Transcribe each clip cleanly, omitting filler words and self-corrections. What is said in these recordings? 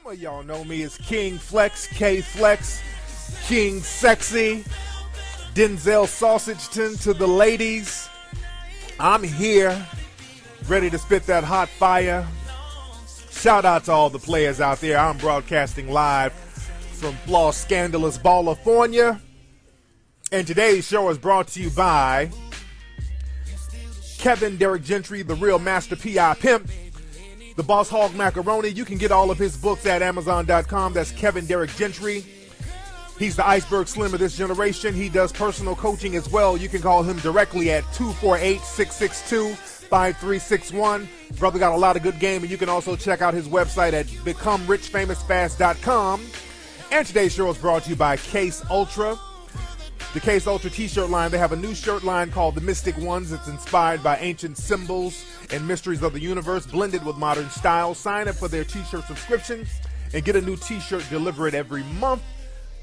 Some of y'all know me as King Flex, K Flex, King Sexy, Denzel Sausageton to the ladies. I'm here, ready to spit that hot fire. Shout out to all the players out there. I'm broadcasting live from Los Scandalous, California. And today's show is brought to you by Kevin Derek Gentry, the real master P.I. pimp. The Boss Hog Macaroni. You can get all of his books at Amazon.com. That's Kevin Derek Gentry. He's the Iceberg Slim of this generation. He does personal coaching as well. You can call him directly at 248-662-5361. Brother got a lot of good game, and you can also check out his website at BecomeRichFamousFast.com. And today's show is brought to you by Case Ultra. The Case Ultra t-shirt line, they have a new shirt line called the Mystic Ones. It's inspired by ancient symbols and mysteries of the universe, blended with modern style. Sign up for their t-shirt subscription and get a new t-shirt delivered every month.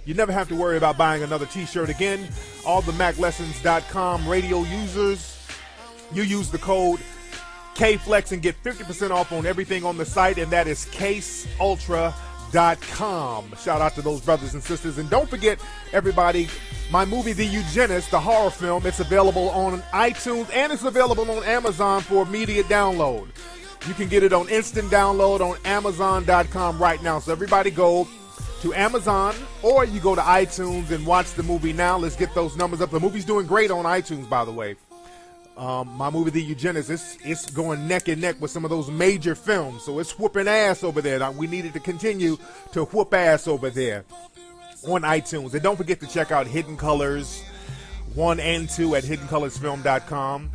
You never have to worry about buying another t-shirt again. All the Macklessons.com radio users, you use the code KFLEX and get 50% off on everything on the site, and that is CaseUltra.com. Shout out to those brothers and sisters. And don't forget, everybody, my movie, The Eugenist, the horror film, it's available on iTunes and it's available on Amazon for immediate download. You can get it on instant download on Amazon.com right now. So everybody go to Amazon or you go to iTunes and watch the movie now. Let's get those numbers up. The movie's doing great on iTunes, by the way. My movie, The Eugenist, it's going neck and neck with some of those major films. So it's whooping ass over there. Now, we needed to continue to whoop ass over there on iTunes. And don't forget to check out Hidden Colors 1 and 2 at hiddencolorsfilm.com.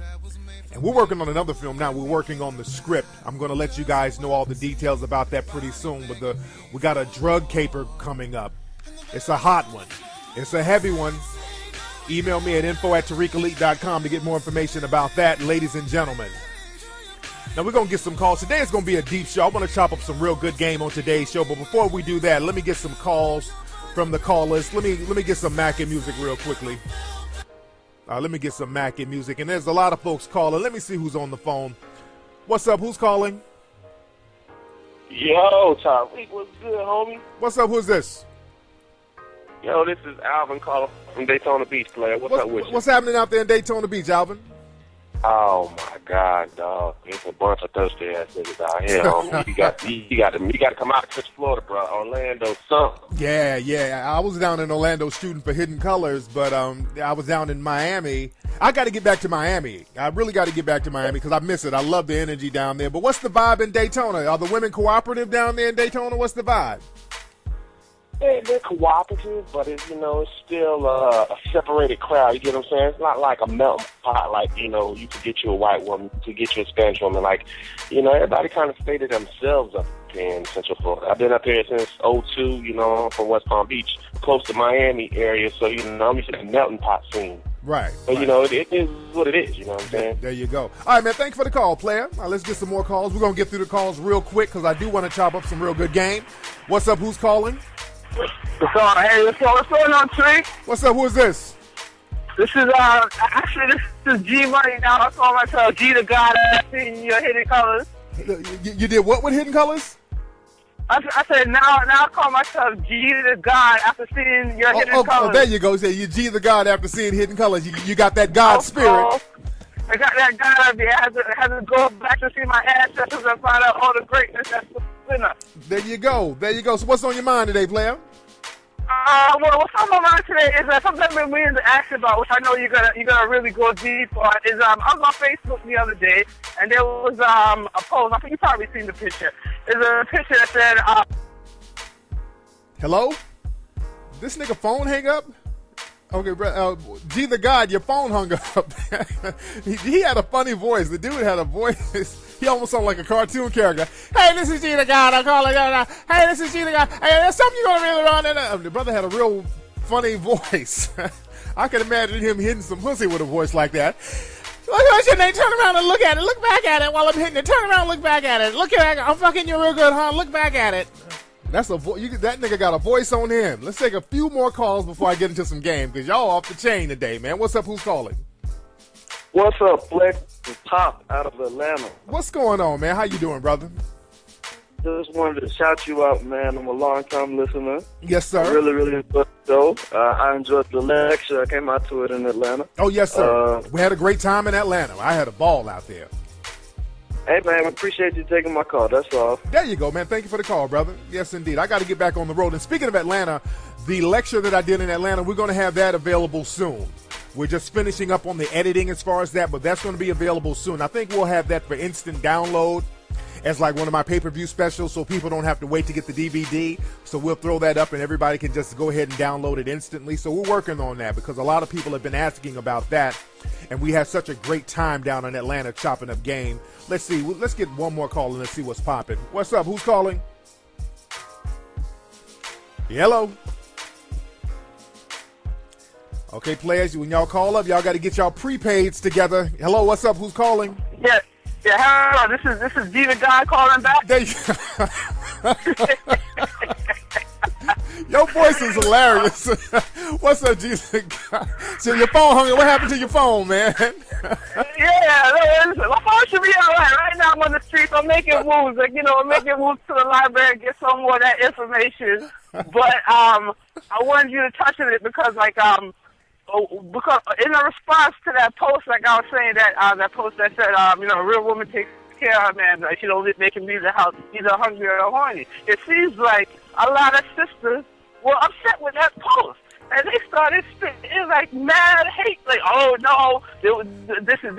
And we're working on another film now. We're working on the script. I'm going to let you guys know all the details about that pretty soon. But we got a drug caper coming up. It's a hot one. It's a heavy one. Email me at info@tariqelite.com to get more information about that, ladies and gentlemen. Now, we're going to get some calls. Today is going to be a deep show. I want to chop up some real good game on today's show. But before we do that, let me get some calls from the callers. Let me get some Mac and music real quickly. Let me get some Mac and music. And there's a lot of folks calling. Let me see who's on the phone. What's up? Who's calling? Yo, Tariq, what's good, homie? What's up? Who's this? Yo, this is Alvin calling from Daytona Beach, player. What's up with you? What's happening out there in Daytona Beach, Alvin? Oh my God, dog! It's a bunch of thirsty ass niggas out here, homie. you got to come out to Florida, bro. Orlando, something. Yeah. I was down in Orlando shooting for Hidden Colors, but I was down in Miami. I got to get back to Miami. I really got to get back to Miami because I miss it. I love the energy down there. But what's the vibe in Daytona? Are the women cooperative down there in Daytona? What's the vibe? They're cooperative, but it's still a separated crowd. You get what I'm saying? It's not like a melting pot. Like you could get you a white woman, to get you a Spanish woman. Like everybody kind of stay to themselves up here in Central Florida. I've been up here since '02. I'm from West Palm Beach, close to Miami area. So I'm used to the melting pot scene. Right. But it is what it is. You know what I'm saying? There you go. All right, man. Thanks for the call, player. All right, let's get some more calls. We're gonna get through the calls real quick because I do want to chop up some real good game. What's up? Who's calling? What's going on, Trey? What's up? Who is this? This is this is G Money. Now I call myself G the God after seeing your Hidden Colors. You did what with Hidden Colors? I said now I call myself G the God after seeing your Hidden Colors. Oh, there you go. Say you G the God after seeing Hidden Colors. You got that God spirit. I got that God up there. I had to go back to see my ancestors and find out all the greatness that's within us. There you go. So what's on your mind today, player? What's on my mind today is something I've been meaning to ask about, which I know you're gonna really go deep on. Is I was on Facebook the other day, and there was a post. I think you've probably seen the picture. There's a picture that said, "Hello, this nigga phone hang up." Okay, bro. G the God, your phone hung up. he had a funny voice. The dude had a voice. He almost sounded like a cartoon character. Hey, this is G the God. I'm calling. Hey, this is G the God. Hey, there's something you're gonna really run in. The brother had a real funny voice. I can imagine him hitting some pussy with a voice like that. What's your name? Turn around and look at it. Look back at it while I'm hitting it. Turn around and look back at it. Look at it. I'm fucking you real good, huh? Look back at it. That's that nigga got a voice on him. Let's take a few more calls before I get into some game because y'all off the chain today, man. What's up? Who's calling? What's up, Flex? It's Pop out of Atlanta. What's going on, man? How you doing, brother? Just wanted to shout you out, man. I'm a long-time listener. Yes, sir. I really, really enjoyed the show. I enjoyed the lecture. I came out to it in Atlanta. Oh, yes, sir. We had a great time in Atlanta. I had a ball out there. Hey, man, I appreciate you taking my call. That's all. There you go, man. Thank you for the call, brother. Yes, indeed. I got to get back on the road. And speaking of Atlanta, the lecture that I did in Atlanta, we're going to have that available soon. We're just finishing up on the editing as far as that, but that's going to be available soon. I think we'll have that for instant download as like one of my pay-per-view specials, so people don't have to wait to get the DVD. So we'll throw that up and everybody can just go ahead and download it instantly. So we're working on that because a lot of people have been asking about that. And we had such a great time down in Atlanta chopping up game. Let's see. Let's get one more call and let's see what's popping. What's up? Who's calling? Hello? Okay, players, when y'all call up, y'all got to get y'all prepaids together. Hello, what's up? Who's calling? Yeah, hello. This is Deen guy calling back. There you Your voice is hilarious. What's up, Jesus? So your phone hung. What happened to your phone, man? Yeah, my phone should be all right. Right now I'm on the streets. I'm making moves. Like, I'm making moves to the library and get some more of that information. But I wanted you to touch on it because, because in a response to that post, like I was saying, that post that said, a real woman takes care of a man, like, they can leave the house either hungry or horny. It seems like a lot of sisters were upset with that post, and they started spitting like mad hate, like, oh no, this is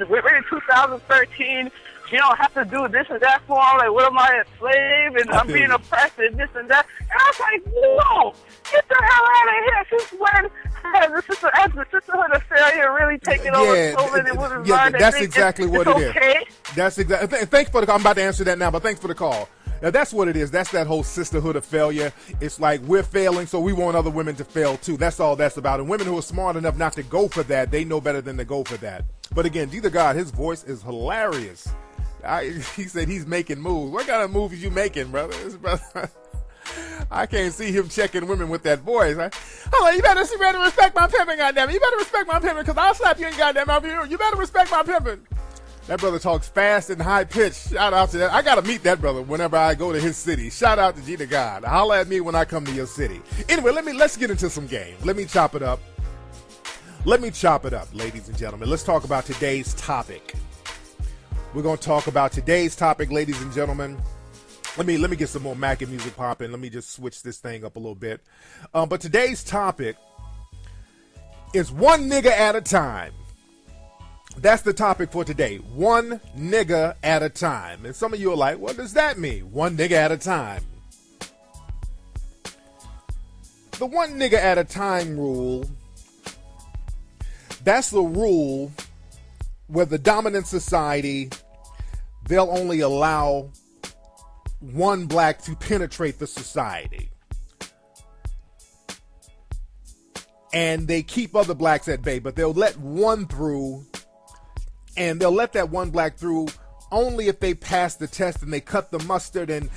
we're in 2013. You don't have to do this and that for them. Like, what am I, a slave? And I'm being oppressed and this and that. And I was like, no, get the hell out of here. Since when has the sisterhood of failure really taken over so many women's lives? That's exactly what it is. Okay? That's exactly. Thanks for the call. I'm about to answer that now, but thanks for the call. Now, that's what it is. That's that whole sisterhood of failure. It's like we're failing, so we want other women to fail too. That's all that's about. And women who are smart enough not to go for that, they know better than to go for that. But again, either God, his voice is hilarious. He said he's making moves. What kind of moves you making, brother? I can't see him checking women with that voice. Hold on, you better respect my pimping, goddammit. You better respect my pimping, because I'll slap you in goddamn mouth. You better respect my pimping. That brother talks fast and high pitched. Shout out to that. I got to meet that brother whenever I go to his city. Shout out to G to God. Holla at me when I come to your city. Anyway, let's get into some game. Let me chop it up, ladies and gentlemen. Let's talk about today's topic. We're going to talk about today's topic, ladies and gentlemen. Let me get some more Mackie music popping. Let me just switch this thing up a little bit. But today's topic is one nigga at a time. That's the topic for today. One nigga at a time. And some of you are like, what does that mean? One nigga at a time. The one nigga at a time rule, that's the rule where the dominant society, they'll only allow one black to penetrate the society. And they keep other blacks at bay, but they'll let one through, and they'll let that one black through only if they pass the test and they cut the mustard, and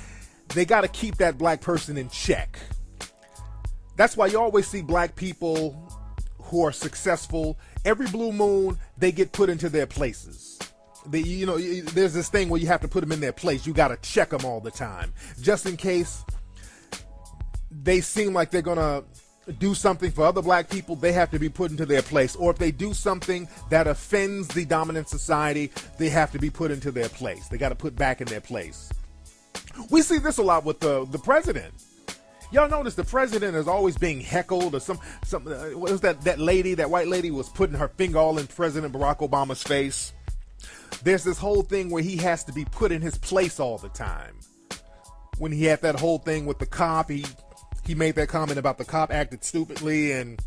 they got to keep that black person in check. That's why you always see black people who are successful. Every blue moon, they get put into their places. There's this thing where you have to put them in their place. You got to check them all the time, just in case they seem like they're gonna do something for other black people. They have to be put into their place. Or if they do something that offends the dominant society, they have to be put into their place. They got to put back in their place. We see this a lot with the president. Y'all notice the president is always being heckled, or some what was that white lady was putting her finger all in President Barack Obama's face. There's this whole thing where he has to be put in his place all the time. When he had that whole thing with the cop, he made that comment about the cop acted stupidly, and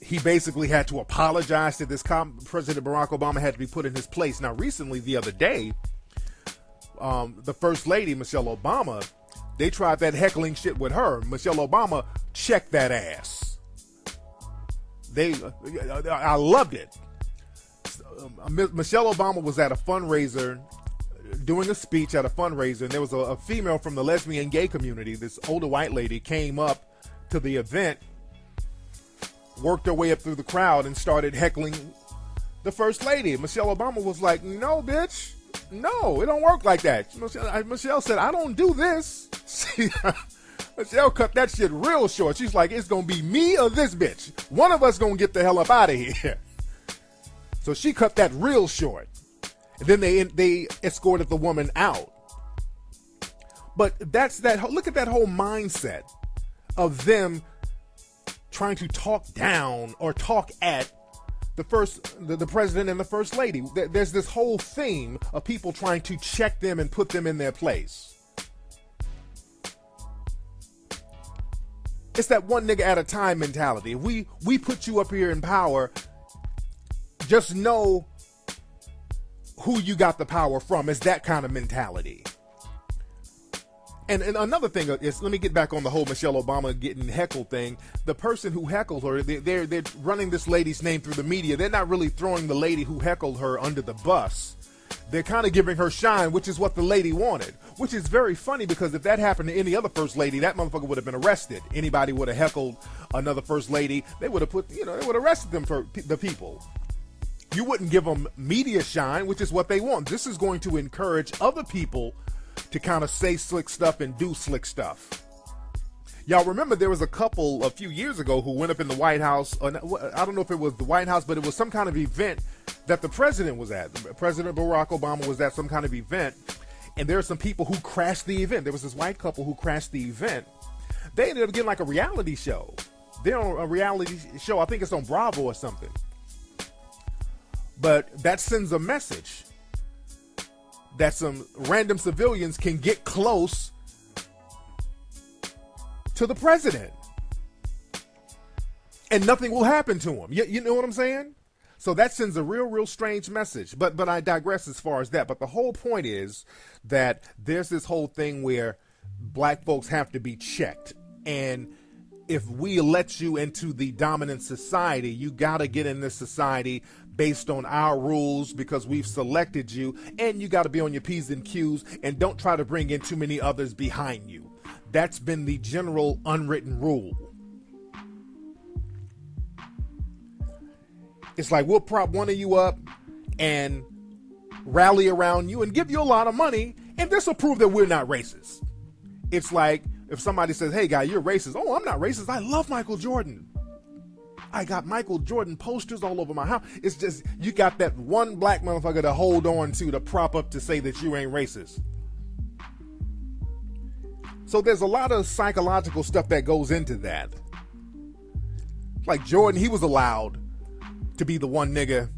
he basically had to apologize to this cop. President Barack Obama had to be put in his place. Now, recently, the other day, the First Lady, Michelle Obama, they tried that heckling shit with her. Michelle Obama checked that ass. I loved it. Michelle Obama was at a fundraiser, doing a speech at a fundraiser, and there was a female from the lesbian gay community. This older white lady came up to the event, worked her way up through the crowd, and started heckling the First Lady. Michelle Obama was like, no, bitch. No, it don't work like that. Michelle said, I don't do this. Michelle cut that shit real short. She's like, it's going to be me or this bitch. One of us going to get the hell up out of here. So she cut that real short. And then they escorted the woman out. But look at that whole mindset of them trying to talk down or talk at the president and the first lady. There's this whole theme of people trying to check them and put them in their place. It's that one nigga at a time mentality. If we put you up here in power, just know who you got the power from. It's that kind of mentality. And another thing is, let me get back on the whole Michelle Obama getting heckled thing. The person who heckled her, they're running this lady's name through the media. They're not really throwing the lady who heckled her under the bus. They're kind of giving her shine, which is what the lady wanted. Which is very funny, because if that happened to any other first lady, that motherfucker would have been arrested. Anybody would have heckled another first lady, they would have they would have arrested them for the people. You wouldn't give them media shine, which is what they want. This is going to encourage other people to kind of say slick stuff and do slick stuff. Y'all remember there was a couple a few years ago who went up in the White House. I don't know if it was the White House, but it was some kind of event that the president was at. President Barack Obama was at some kind of event, and there are some people who crashed the event. There was this white couple who crashed the event. They ended up getting like a reality show. They're on a reality show. I think it's on Bravo or something. But that sends a message that some random civilians can get close to the president and nothing will happen to him. You know what I'm saying? So that sends a real strange message. But I digress as far as that. But the whole point is that there's this whole thing where black folks have to be checked. And if we let you into the dominant society, you got to get in this society based on our rules because we've selected you, and you got to be on your P's and Q's, and don't try to bring in too many others behind you. That's been the general unwritten rule. It's like we'll prop one of you up and rally around you and give you a lot of money, and this will prove that we're not racist. It's like if somebody says, hey guy, you're racist. Oh, I'm not racist. I love Michael Jordan. I got Michael Jordan posters all over my house. It's just, you got that one black motherfucker to hold on to prop up to say that you ain't racist. So there's a lot of psychological stuff that goes into that. Like Jordan, he was allowed to be the one nigga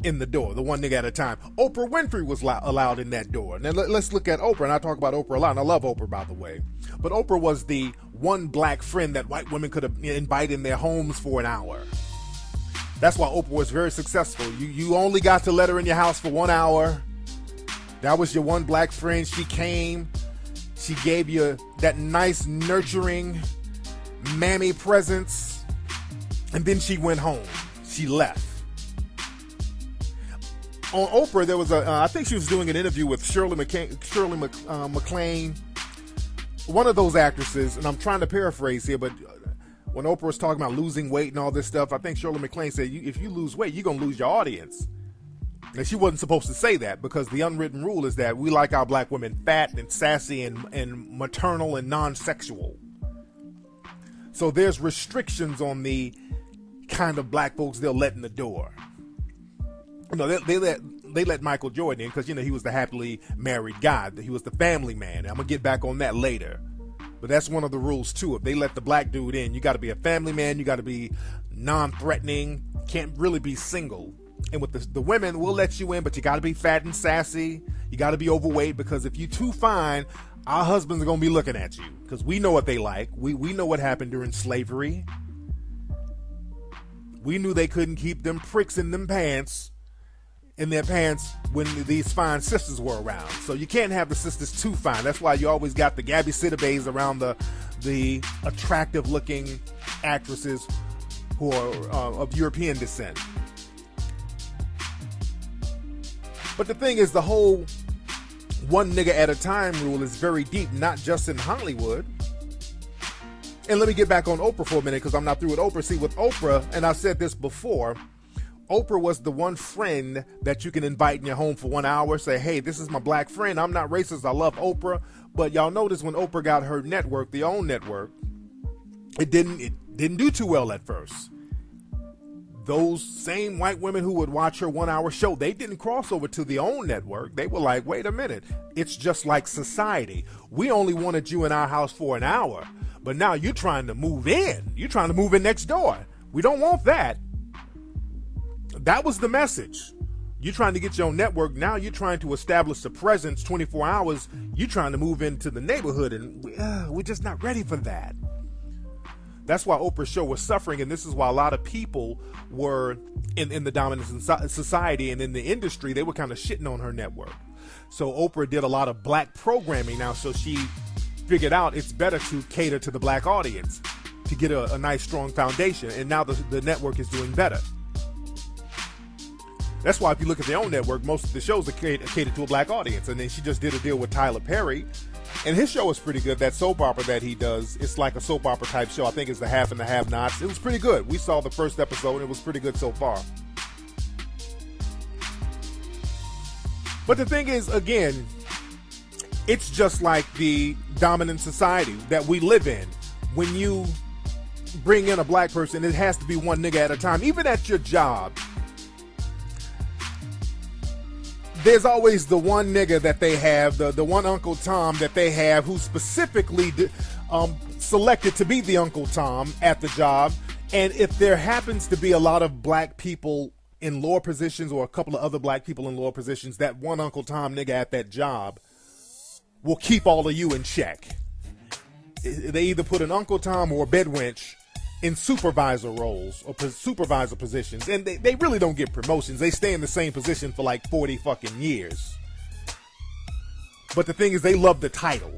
in the door, the one nigga at a time. Oprah Winfrey was allowed in that door. Now let's look at Oprah, and I talk about Oprah a lot, and I love Oprah, by the way. But Oprah was the one black friend that white women could have invited in their homes for an hour. That's why Oprah was very successful. You only got to let her in your house for 1 hour. That was your one black friend. She came. She gave you that nice, nurturing, mammy presence. And then she went home. She left. On Oprah, there was I think she was doing an interview with Shirley MacLaine, one of those actresses, and I'm trying to paraphrase here, but when Oprah was talking about losing weight and all this stuff, I think Shirley MacLaine said, if you lose weight, you're going to lose your audience. And she wasn't supposed to say that, because the unwritten rule is that we like our black women fat and sassy and maternal and non-sexual. So there's restrictions on the kind of black folks they'll let in the door. No, they let Michael Jordan in because, he was the happily married guy. He was the family man. I'm going to get back on that later. But that's one of the rules, too. If they let the black dude in, you got to be a family man. You got to be non-threatening. Can't really be single. And with the women, we'll let you in, but you got to be fat and sassy. You got to be overweight, because if you're too fine, our husbands are going to be looking at you, because we know what they like. We know what happened during slavery. We knew they couldn't keep them pricks in their pants when these fine sisters were around. So you can't have the sisters too fine. That's why you always got the Gabby Sidibe's around the attractive looking actresses who are of European descent. But the thing is, the whole one nigga at a time rule is very deep, not just in Hollywood. And let me get back on Oprah for a minute, because I'm not through with Oprah. See, with Oprah, and I've said this before, Oprah was the one friend that you can invite in your home for 1 hour. Say, hey, this is my black friend. I'm not racist. I love Oprah. But y'all notice when Oprah got her network, the OWN network, it didn't do too well at first. Those same white women who would watch her 1 hour show, they didn't cross over to the OWN network. They were like, wait a minute. It's just like society. We only wanted you in our house for an hour. But now you're trying to move in. You're trying to move in next door. We don't want that. That was the message. You're trying to get your own network. Now you're trying to establish a presence 24 hours. You're trying to move into the neighborhood, and we're just not ready for that. That's why Oprah's show was suffering, and this is why a lot of people were in the dominant society and in the industry, they were kind of shitting on her network. So Oprah did a lot of black programming now, so she figured out it's better to cater to the black audience to get a nice strong foundation, and now the network is doing better. That's why if you look at their own network, most of the shows are catered to a black audience. And then she just did a deal with Tyler Perry, and his show is pretty good. That soap opera that he does, it's like a soap opera type show. I think it's The Half and the Have-Nots. It was pretty good. We saw the first episode, and it was pretty good so far. But the thing is, again, it's just like the dominant society that we live in. When you bring in a black person, it has to be one nigga at a time. Even at your job, there's always the one nigga that they have, the one Uncle Tom that they have who's specifically selected to be the Uncle Tom at the job. And if there happens to be a lot of black people in lower positions or a couple of other black people in lower positions, that one Uncle Tom nigga at that job will keep all of you in check. They either put an Uncle Tom or a bedwench in supervisor roles or supervisor positions, and they really don't get promotions. They stay in the same position for like 40 fucking years. But the thing is, they love the title.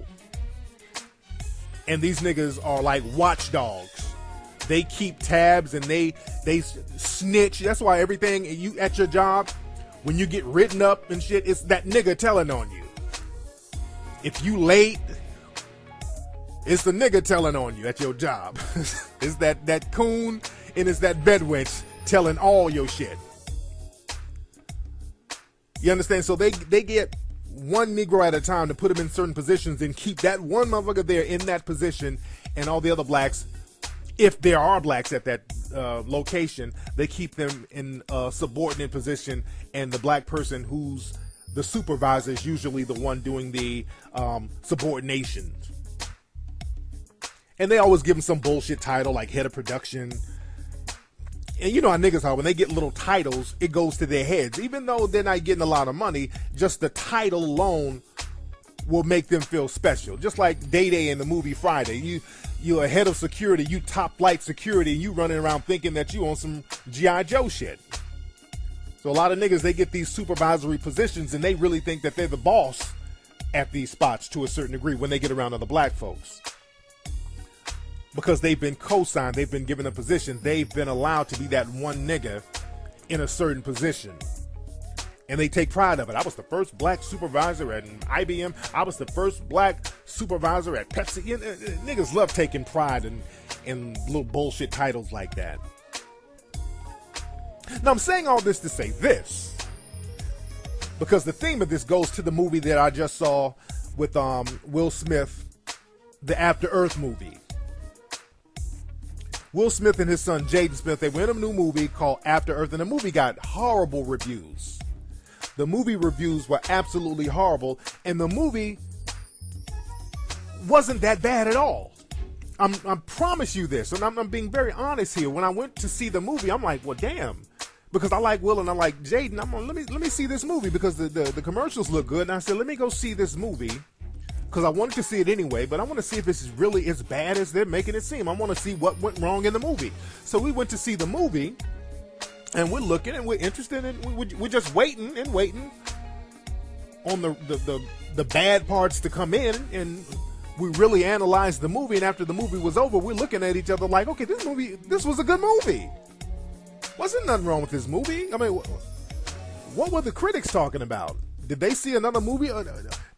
And these niggas are like watchdogs. They keep tabs and they snitch. That's why everything you at your job, when you get written up and shit, it's that nigga telling on you. If you late, it's the nigga telling on you at your job. It's that coon and it's that bedwench telling all your shit. You understand? So they get one Negro at a time to put him in certain positions and keep that one motherfucker there in that position, and all the other blacks, if there are blacks at that location, they keep them in a subordinate position, and the black person who's the supervisor is usually the one doing the subordination. And they always give them some bullshit title like head of production. And you know how niggas are, when they get little titles, it goes to their heads. Even though they're not getting a lot of money, just the title alone will make them feel special. Just like Day Day in the movie Friday. You're a head of security, you top flight security, and you running around thinking that you on some G.I. Joe shit. So a lot of niggas, they get these supervisory positions and they really think that they're the boss at these spots to a certain degree when they get around other black folks. Because they've been co-signed, they've been given a position, they've been allowed to be that one nigga in a certain position. And they take pride of it. I was the first black supervisor at IBM. I was the first black supervisor at Pepsi. Niggas love taking pride in little bullshit titles like that. Now I'm saying all this to say this, because the theme of this goes to the movie that I just saw with Will Smith, the After Earth movie. Will Smith and his son Jaden Smith, they were in a new movie called After Earth, and the movie got horrible reviews. The movie reviews were absolutely horrible, and the movie wasn't that bad at all. I promise you this, and I'm being very honest here. When I went to see the movie, I'm like, well, damn, because I like Will and I like Jaden. Let me see this movie because the commercials look good, and I said, let me go see this movie. Because I wanted to see it anyway, but I want to see if this is really as bad as they're making it seem. I want to see what went wrong in the movie. So we went to see the movie, and we're looking, and we're interested, and we're just waiting on the bad parts to come in, and we really analyzed the movie. And after the movie was over, we're looking at each other like, okay, this was a good movie. Wasn't nothing wrong with this movie. I mean, what were the critics talking about? Did they see another movie?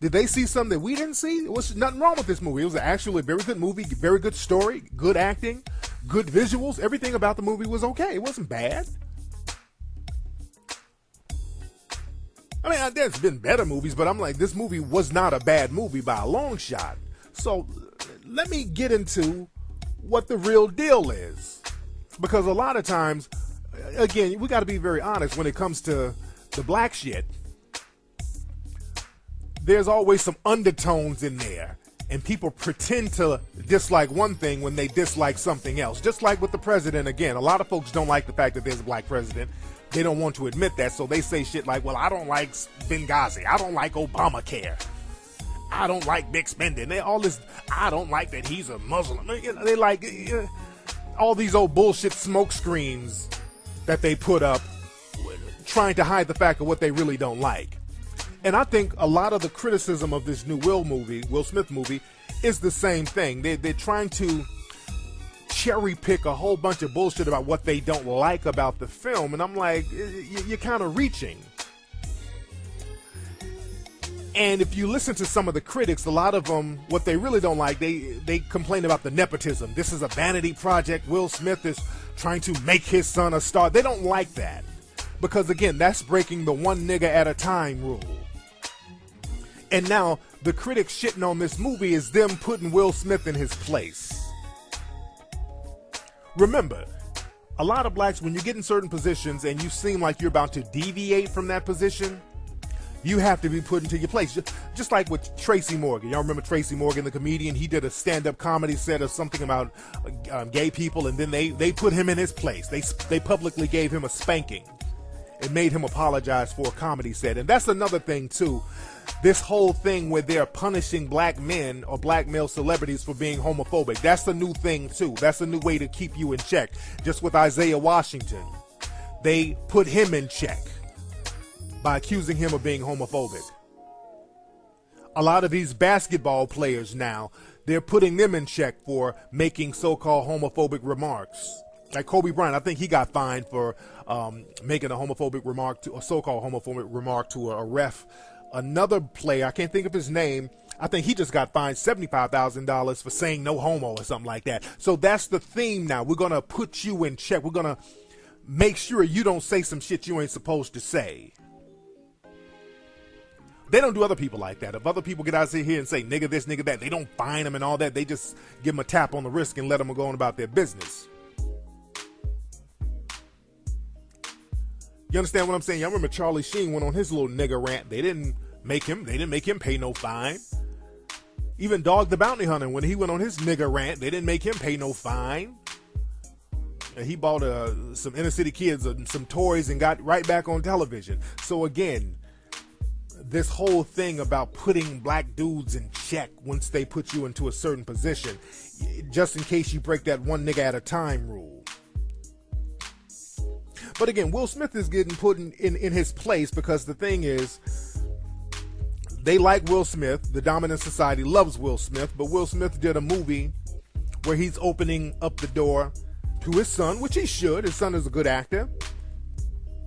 Did they see something that we didn't see? There was nothing wrong with this movie. It was actually a very good movie, very good story, good acting, good visuals. Everything about the movie was okay. It wasn't bad. I mean, there's been better movies, but I'm like, this movie was not a bad movie by a long shot. So let me get into what the real deal is. Because a lot of times, again, we got to be very honest when it comes to the black shit. There's always some undertones in there. And people pretend to dislike one thing when they dislike something else. Just like with the president, again, a lot of folks don't like the fact that there's a black president. They don't want to admit that, so they say shit like, well, I don't like Benghazi. I don't like Obamacare. I don't like big spending. I don't like that he's a Muslim. They like all these old bullshit smoke screens that they put up trying to hide the fact of what they really don't like. And I think a lot of the criticism of this new Will Smith movie, is the same thing. They're trying to cherry pick a whole bunch of bullshit about what they don't like about the film. And I'm like, you're kind of reaching. And if you listen to some of the critics, a lot of them, what they really don't like, they complain about the nepotism. This is a vanity project. Will Smith is trying to make his son a star. They don't like that. Because, again, that's breaking the one nigga at a time rule. And now the critics shitting on this movie is them putting Will Smith in his place. Remember, a lot of blacks, when you get in certain positions and you seem like you're about to deviate from that position, you have to be put into your place. Just like with Tracy Morgan. Y'all remember Tracy Morgan, the comedian? He did a stand-up comedy set of something about gay people, and then they put him in his place. They publicly gave him a spanking. It made him apologize for a comedy set. And that's another thing, too. This whole thing where they're punishing black men or black male celebrities for being homophobic. That's a new thing, too. That's a new way to keep you in check. Just with Isaiah Washington, they put him in check by accusing him of being homophobic. A lot of these basketball players now, they're putting them in check for making so-called homophobic remarks. Like Kobe Bryant, I think he got fined for making a homophobic remark, to a so-called homophobic remark to a ref. Another player, I can't think of his name, I think he just got fined $75,000 for saying no homo or something like that. So that's the theme now. We're going to put you in check. We're going to make sure you don't say some shit you ain't supposed to say. They don't do other people like that. If other people get out here and say nigga this, nigga that, they don't fine them and all that. They just give them a tap on the wrist and let them go on about their business. You understand what I'm saying? Y'all remember Charlie Sheen went on his little nigga rant. They didn't make him pay no fine. Even Dog the Bounty Hunter, when he went on his nigga rant, they didn't make him pay no fine. And he bought some inner city kids some toys and got right back on television. So again, this whole thing about putting black dudes in check once they put you into a certain position, just in case you break that one nigga at a time rule. But again, Will Smith is getting put in his place because the thing is, they like Will Smith. The dominant society loves Will Smith, but Will Smith did a movie where he's opening up the door to his son, which he should. His son is a good actor.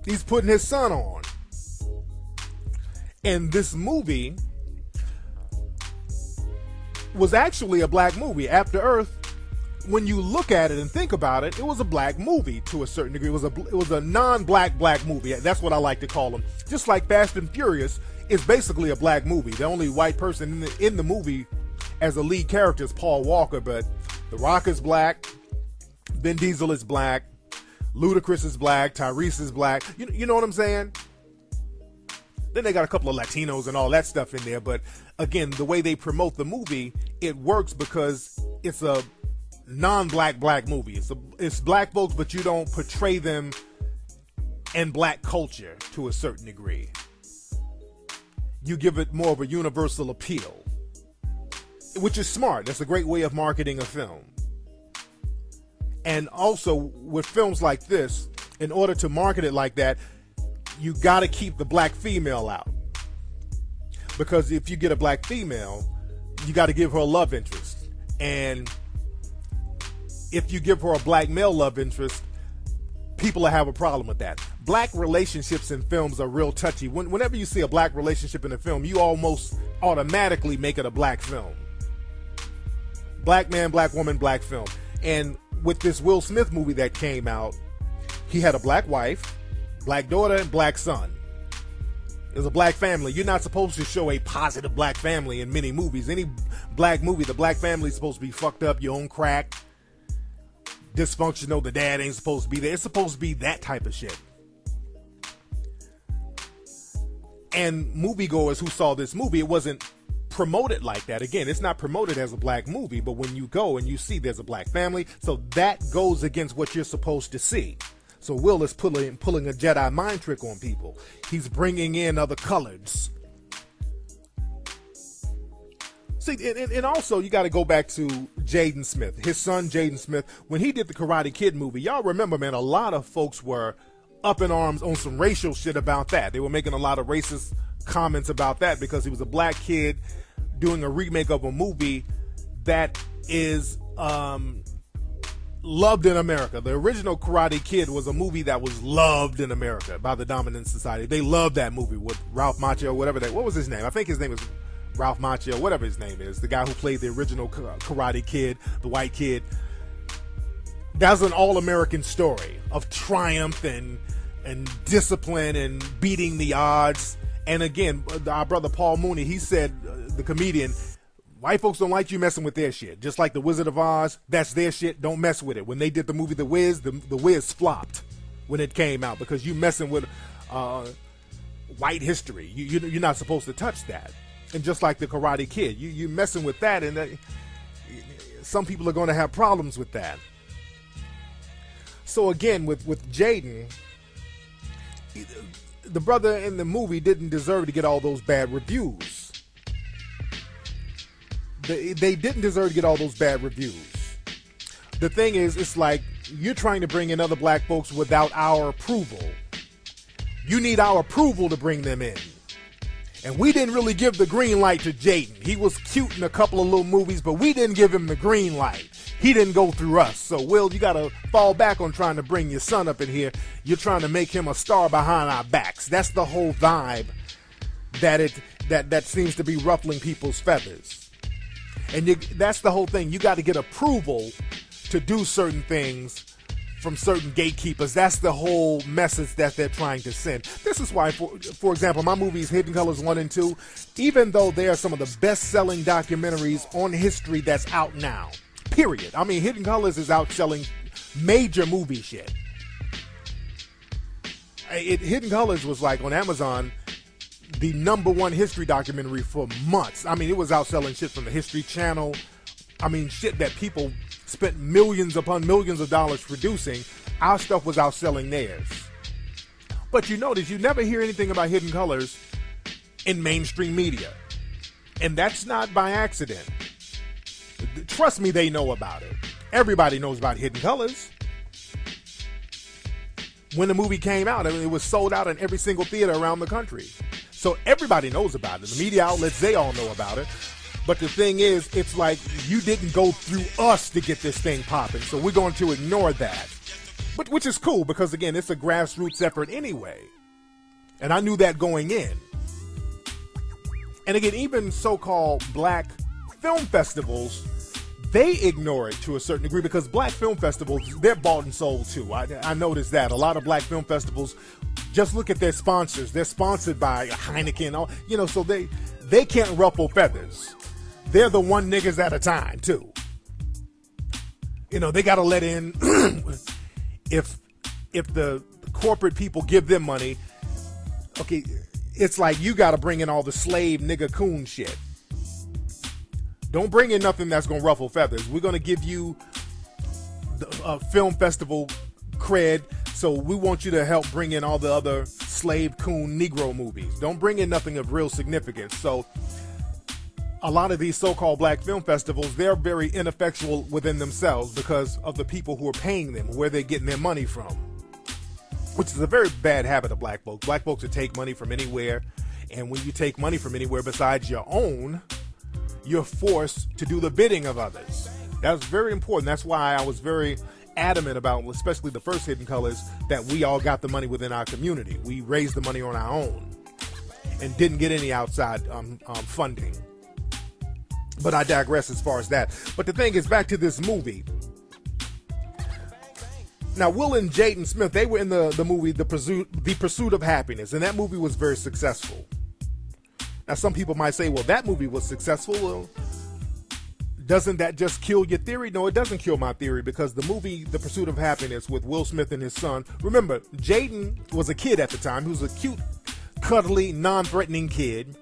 He's putting his son on. And this movie was actually a black movie. After Earth, when you look at it and think about it, it was a black movie to a certain degree. It was a non-black movie. That's what I like to call them. Just like Fast and Furious is basically a black movie. The only white person in the movie as a lead character is Paul Walker, but The Rock is black, Vin Diesel is black, Ludacris is black, Tyrese is black. You know what I'm saying? Then they got a couple of Latinos and all that stuff in there. But again, the way they promote the movie, it works because it's a non-black movie. It's black folks, but you don't portray them in black culture to a certain degree. You give it more of a universal appeal, which is smart. That's a great way of marketing a film. And also with films like this, in order to market it like that, you got to keep the black female out. Because if you get a black female, you got to give her a love interest. And if you give her a black male love interest, people will have a problem with that. Black relationships in films are real touchy. Whenever you see a black relationship in a film, you almost automatically make it a black film. Black man, black woman, black film. And with this Will Smith movie that came out, he had a black wife, black daughter, and black son. is a black family. You're not supposed to show a positive black family in many movies. Any black movie, the black family is supposed to be fucked up, you own crack, dysfunctional, the dad ain't supposed to be there. It's supposed to be that type of shit. And moviegoers who saw this movie, it wasn't promoted like that. Again, it's not promoted as a black movie, but when you go and you see there's a black family, so that goes against what you're supposed to see. So Will is pulling a Jedi mind trick on people. He's bringing in other colors. See, and also you got to go back to Jaden Smith, his son Jaden Smith. When he did the Karate Kid movie, y'all remember, man, a lot of folks were up in arms on some racial shit about that. They were making a lot of racist comments about that because he was a black kid doing a remake of a movie that is loved in America. The original Karate Kid was a movie that was loved in America by the dominant society. They loved that movie with Ralph Macchio, whatever that. What was his name? I think his name is Ralph Macchio, whatever his name is. The guy who played the original Karate Kid, the white kid. That's an all-American story of triumph and discipline and beating the odds. And again, our brother Paul Mooney, he said, the comedian, white folks don't like you messing with their shit. Just like the Wizard of Oz, that's their shit. Don't mess with it. When they did the movie The Wiz, the Wiz flopped when it came out because you messing with white history. You're not supposed to touch that. And just like the Karate Kid, you messing with that, and some people are going to have problems with that. So again, with Jaden, the brother in the movie didn't deserve to get all those bad reviews. They didn't deserve to get all those bad reviews. The thing is, it's like you're trying to bring in other black folks without our approval. You need our approval to bring them in. And we didn't really give the green light to Jaden. He was cute in a couple of little movies, but we didn't give him the green light. He didn't go through us. So, Will, you got to fall back on trying to bring your son up in here. You're trying to make him a star behind our backs. That's the whole vibe that seems to be ruffling people's feathers. And that's the whole thing. You got to get approval to do certain things from certain gatekeepers. That's the whole message that they're trying to send. This is why, for example, my movies Hidden Colors 1 and 2, even though they are some of the best-selling documentaries on history that's out now, period. I mean, Hidden Colors is outselling major movie shit. Hidden Colors was like on Amazon the #1 history documentary for months. I mean, it was outselling shit from the History Channel. I mean, shit that people spent millions upon millions of dollars producing. Our stuff was outselling theirs. But you notice you never hear anything about Hidden Colors in mainstream media. And that's not by accident. Trust me, they know about it. Everybody knows about Hidden Colors. When the movie came out, I mean, it was sold out in every single theater around the country. So everybody knows about it. The media outlets, they all know about it. But the thing is, it's like you didn't go through us to get this thing popping, so we're going to ignore that. But which is cool because, again, it's a grassroots effort anyway. And I knew that going in. And again, even so-called black film festivals, they ignore it to a certain degree because black film festivals, they're bought and sold too. I noticed that. A lot of black film festivals, just look at their sponsors. They're sponsored by Heineken, so they can't ruffle feathers. They're the one niggas at a time, too. They got to let in, if the corporate people give them money, okay, it's like you got to bring in all the slave nigga coon shit. Don't bring in nothing that's going to ruffle feathers. We're going to give you a film festival cred, so we want you to help bring in all the other slave coon Negro movies. Don't bring in nothing of real significance. So a lot of these so-called black film festivals, they're very ineffectual within themselves because of the people who are paying them, where they're getting their money from, which is a very bad habit of black folks. Black folks that take money from anywhere, and when you take money from anywhere besides your own, you're forced to do the bidding of others. That's very important. That's why I was very adamant about, especially the first Hidden Colors, that we all got the money within our community. We raised the money on our own and didn't get any outside funding. But I digress as far as that. But the thing is, back to this movie. Now, Will and Jaden Smith, they were in the movie The Pursuit of Happiness, and that movie was very successful. Now, some people might say, well, that movie was successful. Well, doesn't that just kill your theory? No, it doesn't kill my theory, because the movie The Pursuit of Happiness with Will Smith and his son, remember, Jaden was a kid at the time. He was a cute, cuddly, non-threatening kid.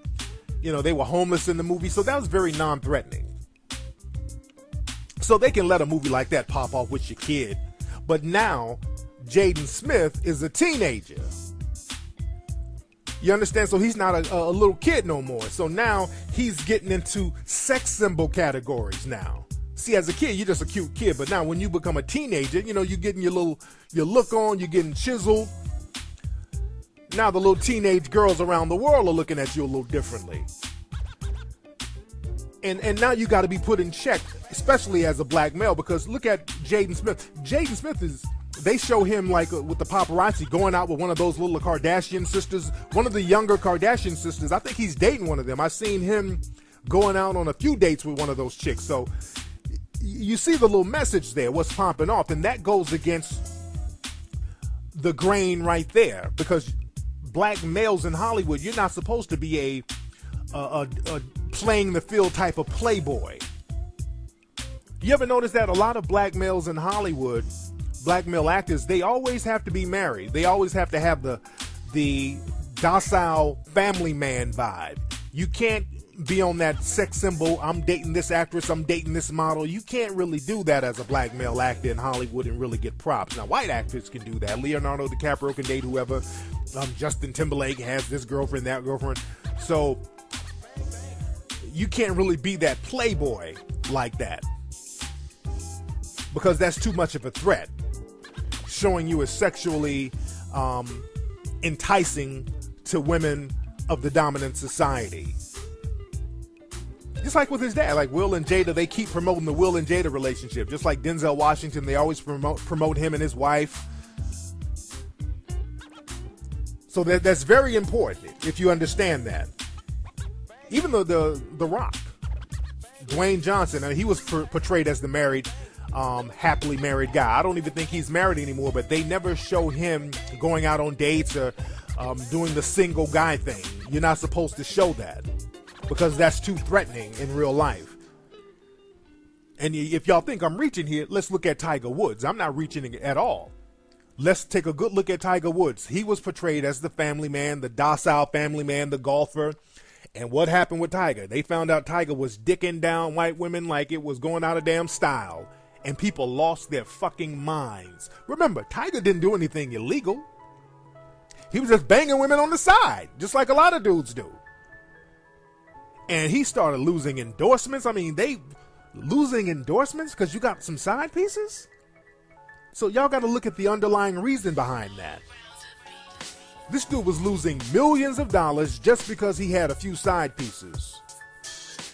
You know, they were homeless in the movie, so that was very non-threatening. So they can let a movie like that pop off with your kid. But now, Jaden Smith is a teenager. You understand? So he's not a little kid no more. So now he's getting into sex symbol categories now. See, as a kid, you're just a cute kid. But now when you become a teenager, you know, you're getting your look on, you're getting chiseled. Now the little teenage girls around the world are looking at you a little differently. And now you got to be put in check, especially as a black male, because look at Jaden Smith. Jaden Smith they show him like with the paparazzi going out with one of those little Kardashian sisters, one of the younger Kardashian sisters. I think he's dating one of them. I've seen him going out on a few dates with one of those chicks. So you see the little message there, what's popping off, and that goes against the grain right there, because black males in Hollywood, you're not supposed to be a playing the field type of playboy. You ever notice that a lot of black males in Hollywood, black male actors, they always have to be married. They always have to have the docile family man vibe. You can't be on that sex symbol, I'm dating this actress, I'm dating this model. You can't really do that as a black male actor in Hollywood and really get props. Now, white actors can do that. Leonardo DiCaprio can date whoever. Justin Timberlake has this girlfriend, that girlfriend. So you can't really be that playboy like that, because that's too much of a threat, showing you as sexually enticing to women of the dominant society. Just like with his dad, like Will and Jada, they keep promoting the Will and Jada relationship. Just like Denzel Washington, they always promote him and his wife. So that's very important if you understand that. Even though the Rock, Dwayne Johnson, he was portrayed as the married, happily married guy. I don't even think he's married anymore, but they never show him going out on dates or doing the single guy thing. You're not supposed to show that, because that's too threatening in real life. And if y'all think I'm reaching here, let's look at Tiger Woods. I'm not reaching at all. Let's take a good look at Tiger Woods. He was portrayed as the family man, the docile family man, the golfer. And what happened with Tiger? They found out Tiger was dicking down white women like it was going out of damn style. And people lost their fucking minds. Remember, Tiger didn't do anything illegal. He was just banging women on the side, just like a lot of dudes do. And he started losing endorsements. I mean, they losing endorsements because you got some side pieces? So y'all got to look at the underlying reason behind that. This dude was losing millions of dollars just because he had a few side pieces.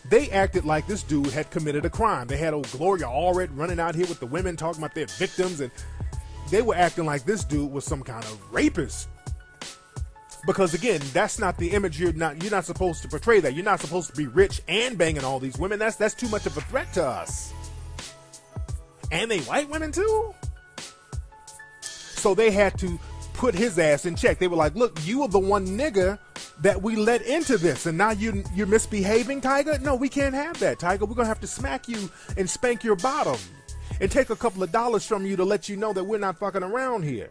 They acted like this dude had committed a crime. They had old Gloria Allred running out here with the women talking about their victims, and they were acting like this dude was some kind of rapist. Because again, that's not the image. You're not supposed to portray that. You're not supposed to be rich and banging all these women. That's too much of a threat to us. And they white women too? So they had to put his ass in check. They were like, look, you are the one nigga that we let into this, and now you're misbehaving, Tiger? No, we can't have that, Tiger. We're going to have to smack you and spank your bottom and take a couple of dollars from you to let you know that we're not fucking around here.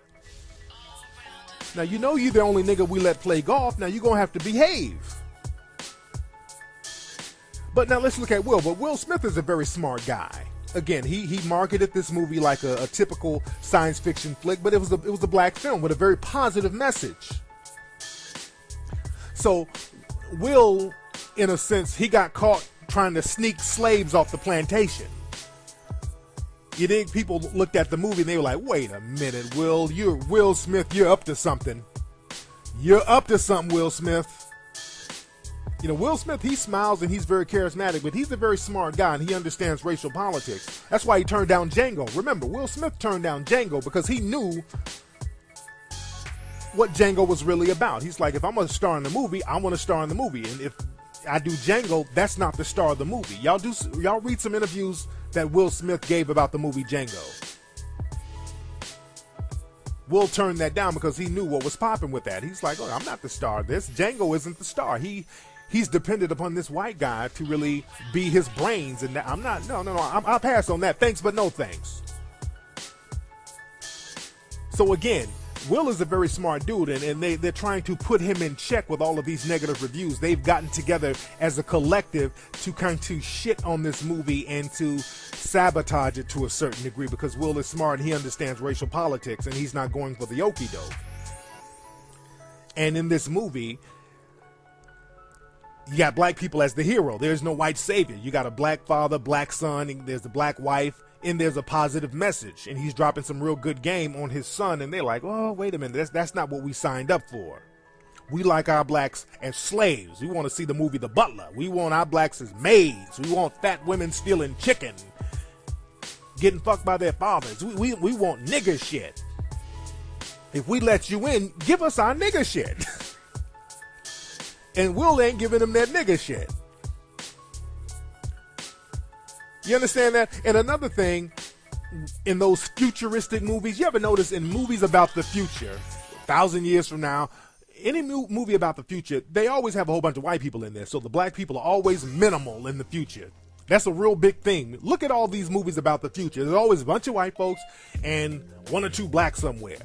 Now, you know you're the only nigga we let play golf. Now, you're going to have to behave. But now let's look at Will. But Will Smith is a very smart guy. Again, he marketed this movie like a typical science fiction flick, but it was a black film with a very positive message. So Will, in a sense, he got caught trying to sneak slaves off the plantation. You think people looked at the movie and they were like, wait a minute, Will Smith, you're up to something. You're up to something, Will Smith. You know, Will Smith, he smiles and he's very charismatic, but he's a very smart guy and he understands racial politics. That's why he turned down Django. Remember, Will Smith turned down Django because he knew what Django was really about. He's like, if I'm going to star in the movie, I want to star in the movie. And if I do Django, that's not the star of the movie. Y'all read some interviews that Will Smith gave about the movie Django. Will turned that down because he knew what was popping with that. He's like, oh, I'm not the star of this. Django isn't the star. He's dependent upon this white guy to really be his brains, and I'm not. No. I'll pass on that. Thanks, but no thanks. So again, Will is a very smart dude, and they're trying to put him in check with all of these negative reviews. They've gotten together as a collective to kind of shit on this movie and to sabotage it to a certain degree, because Will is smart and he understands racial politics and he's not going for the okie doke. And in this movie, you got black people as the hero. There's no white savior. You got a black father, black son, and there's a black wife, and there's a positive message. And he's dropping some real good game on his son, and they're like, oh, wait a minute, that's not what we signed up for. We like our blacks as slaves. We want to see the movie The Butler. We want our blacks as maids. We want fat women stealing chicken, getting fucked by their fathers. We want nigger shit. If we let you in, give us our nigger shit. And Will ain't giving them that nigger shit. You understand that? And another thing, in those futuristic movies, you ever notice in movies about the future, 1,000 years from now, any movie about the future, they always have a whole bunch of white people in there. So the black people are always minimal in the future. That's a real big thing. Look at all these movies about the future. There's always a bunch of white folks and one or two blacks somewhere.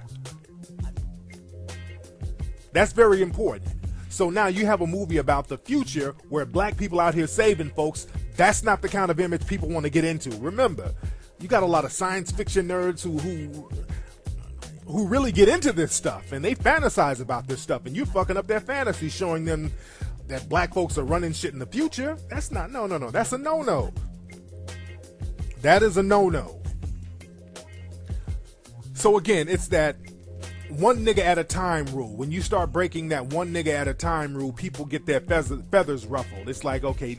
That's very important. So now you have a movie about the future where black people out here saving folks. That's not the kind of image people want to get into. Remember, you got a lot of science fiction nerds who really get into this stuff, and they fantasize about this stuff, and you're fucking up their fantasy showing them that black folks are running shit in the future. That's not, no. That's a no-no. That is a no-no. So again, it's that one nigga at a time rule. When you start breaking that one nigga at a time rule, people get their feathers ruffled. It's like, okay,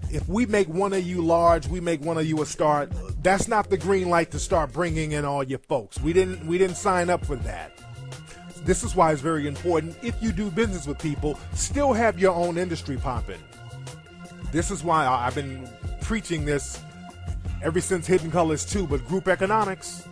if we make one of you large, we make one of you a star. That's not the green light to start bringing in all your folks. We didn't sign up for that. This is why it's very important, if you do business with people, still have your own industry popping. This is why I've been preaching this ever since Hidden Colors 2, but group economics.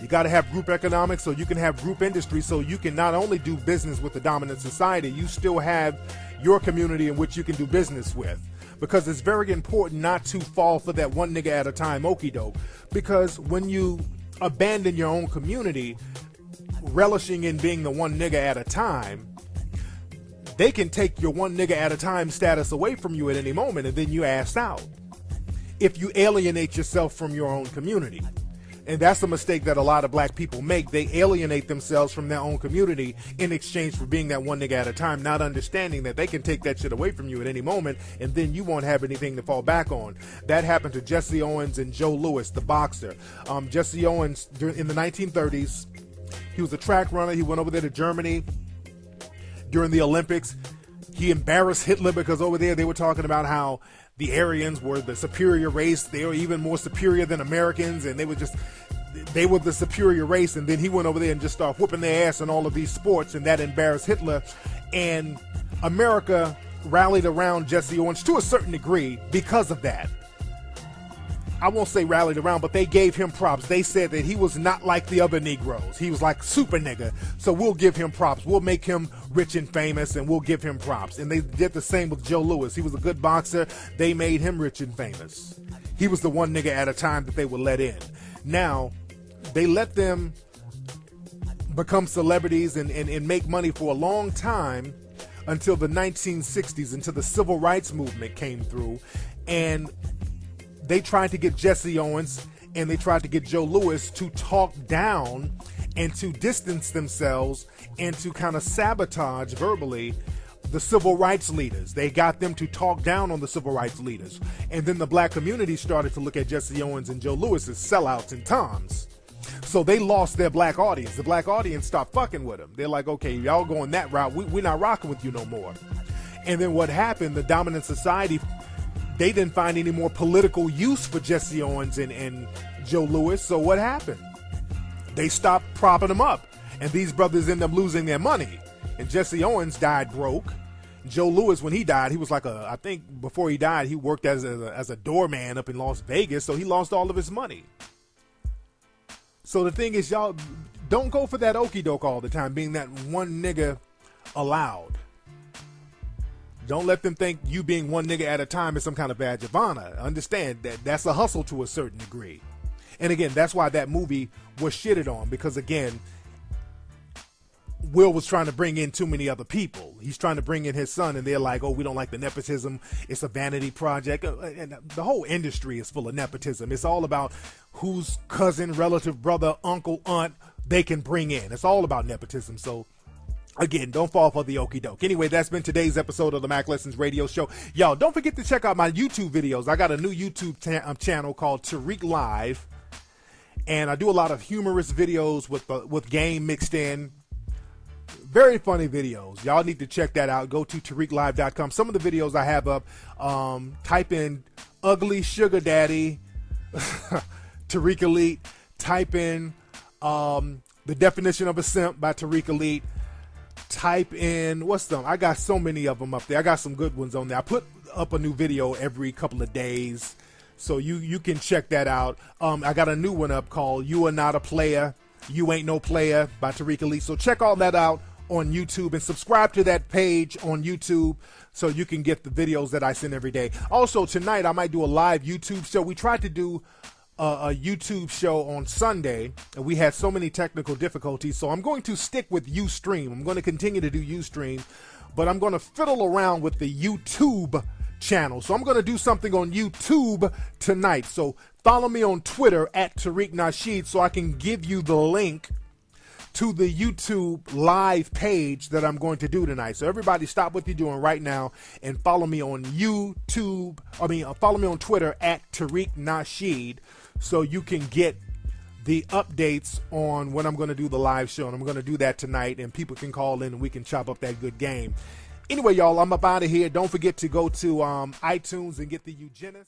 You got to have group economics so you can have group industry, so you can not only do business with the dominant society, you still have your community in which you can do business with. Because it's very important not to fall for that one nigga at a time okie doke. Because when you abandon your own community, relishing in being the one nigga at a time, they can take your one nigga at a time status away from you at any moment, and then you ass out if you alienate yourself from your own community. And that's a mistake that a lot of black people make. They alienate themselves from their own community in exchange for being that one nigga at a time, not understanding that they can take that shit away from you at any moment, and then you won't have anything to fall back on. That happened to Jesse Owens and Joe Louis, the boxer. Jesse Owens, in the 1930s, he was a track runner. He went over there to Germany during the Olympics. He embarrassed Hitler because over there they were talking about how the Aryans were the superior race. They were even more superior than Americans, and they were the superior race. And then he went over there and just started whooping their ass in all of these sports, and that embarrassed Hitler. And America rallied around Jesse Owens to a certain degree because of that. I won't say rallied around, but they gave him props. They said that he was not like the other Negroes. He was like super nigga. So we'll give him props. We'll make him rich and famous, and we'll give him props. And they did the same with Joe Louis. He was a good boxer. They made him rich and famous. He was the one nigga at a time that they would let in. Now, they let them become celebrities and make money for a long time until the 1960s, until the civil rights movement came through. And they tried to get Jesse Owens and they tried to get Joe Louis to talk down and to distance themselves and to kind of sabotage verbally the civil rights leaders. They got them to talk down on the civil rights leaders. And then the black community started to look at Jesse Owens and Joe Louis as sellouts and toms. So they lost their black audience. The black audience stopped fucking with them. They're like, okay, y'all going that route. We're not rocking with you no more. And then what happened, the dominant society, they didn't find any more political use for Jesse Owens and Joe Louis. So what happened? They stopped propping them up. And these brothers ended up losing their money. And Jesse Owens died broke. Joe Louis, when he died, he was like I think before he died, he worked as a doorman up in Las Vegas. So he lost all of his money. So the thing is, y'all, don't go for that okie doke all the time, being that one nigga allowed. Don't let them think you being one nigga at a time is some kind of badge of honor. Understand that that's a hustle to a certain degree. And again, that's why that movie was shitted on, because again, Will was trying to bring in too many other people. He's trying to bring in his son, and they're like, oh, we don't like the nepotism. It's a vanity project. And the whole industry is full of nepotism. It's all about whose cousin, relative, brother, uncle, aunt they can bring in. It's all about nepotism. So again, don't fall for the okie doke. Anyway, that's been today's episode of the Macklessons radio show. Y'all, don't forget to check out my YouTube videos. I got a new YouTube channel called Tariq Live, and I do a lot of humorous videos with game mixed in. Very funny videos. Y'all need to check that out. Go to TariqLive.com. Some of the videos I have up, type in ugly sugar daddy, Tariq Elite. Type in the definition of a simp by Tariq Elite. Type in, what's them? I got so many of them up there. I got some good ones on there. I put up a new video every couple of days, so you can check that out. I got a new one up called You Are Not a Player, You Ain't No Player by Tariq Elite. So check all that out on YouTube and subscribe to that page on YouTube so you can get the videos that I send every day. Also, tonight I might do a live YouTube show. We tried to do a YouTube show on Sunday, and we had so many technical difficulties, so I'm going to stick with Ustream. I'm going to continue to do Ustream, but I'm going to fiddle around with the YouTube channel. So I'm going to do something on YouTube tonight. So follow me on Twitter at Tariq Nasheed so I can give you the link to the YouTube live page that I'm going to do tonight. So everybody stop what you're doing right now and follow me on follow me on Twitter at Tariq Nasheed so you can get the updates on when I'm going to do the live show. And I'm going to do that tonight, and people can call in and we can chop up that good game. Anyway, y'all, I'm up out of here. Don't forget to go to iTunes and get the Eugenist.